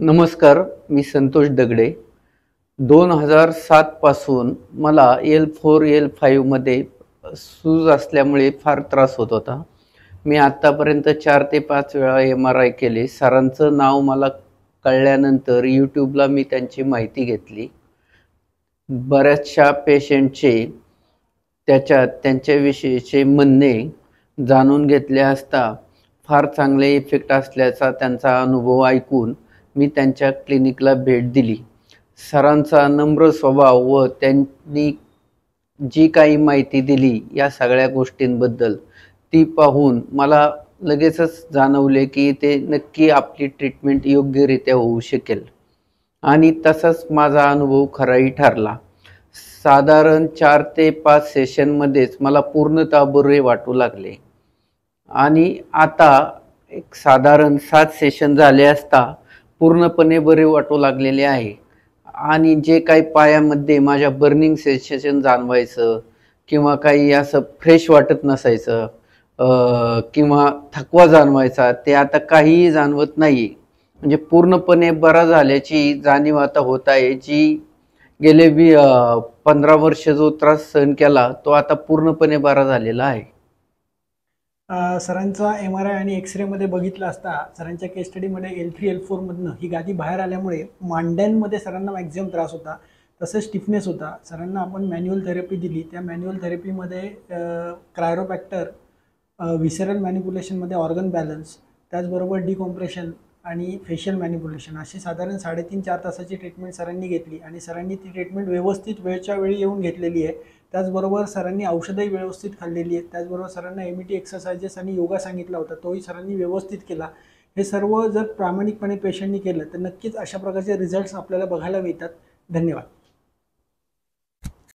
नमस्कार, मी संतोष दगडे. 2007 पासून मला L4 L5 मध्ये सूज असल्यामुळे फार त्रास होत होता. मी आत्तापर्यंत 4 ते 5 वेळा MRI केले. सरांचं नाव मला कळल्यानंतर यूट्यूबला मी त्यांची माहिती घेतली. बऱ्याचशा पेशंटचे त्यांच्याविषयीचे म्हणणे जाणून घेतले असता फार चांगले इफेक्ट असल्याचा त्यांचा अनुभव ऐकून मी त्यांच्या क्लिनिकला भेट दिली. सरांचा नम्र स्वभाव व त्यांनी जी काही माहिती दिली या सगळ्या गोष्टींबद्दल ती पाहून मला लगेचच जाणवले की ते नक्की आपली ट्रीटमेंट योग्यरित्या होऊ शकेल आणि तसाच माझा अनुभव खराही ठरला. साधारण 4 ते 5 सेशनमध्येच मला पूर्णतः बरे वाटू लागले आणि आता एक साधारण 7 सेशन झाले असता पूर्णपणे बरे वाटू लागलेले आहे. आणि जे काही पायामध्ये माझ्या बर्निंग सेन्सेशन जाणवायचं किंवा काही असं फ्रेश वाटत नसायचं किंवा थकवा जाणवायचा ते आता काहीही जाणवत नाही. म्हणजे पूर्णपणे बरा झाल्याची जाणीव आता होत आहे. जी गेले 15 वर्ष जो त्रास सहन केला तो आता पूर्णपणे बरा झालेला आहे. सरांचा MRI आणि एक्सरेमध्ये बघितलं असता सरांच्या केस स्टडीमध्ये L3 L4 मधनं ही गादी बाहेर आल्यामुळे मांड्यांमध्ये सरांना मॅक्झिमम त्रास होता, तसंच स्टिफनेस होता. सरांना आपण मॅन्युअल थेरपी दिली. त्या मॅन्युअल थेरपीमध्ये क्रायरोपॅक्टर, विसेरल मॅनिप्युलेशनमध्ये ऑर्गन बॅलन्स, त्याचबरोबर डिकॉम्प्रेशन आणि फेशियल मॅनिप्युलेशन अशी साधारण 3.5-4 तासाची ट्रीटमेंट सरांनी घेतली आणि सरांनी ती ट्रीटमेंट व्यवस्थित वेळच्या वेळी येऊन घेतलेली आहे. त्याचबरोबर सरांनी औषधही व्यवस्थित खाल्लेली आहेत. त्याचबरोबर सरांना MET एक्सरसाइजेस आणि योगा सांगितला होता, तोही सरांनी व्यवस्थित केला. हे सर्व जर प्रामाणिकपणे पेशंटनी केलं तर नक्कीच अशा प्रकारचे रिझल्ट्स आपल्याला बघायला मिळतात. धन्यवाद.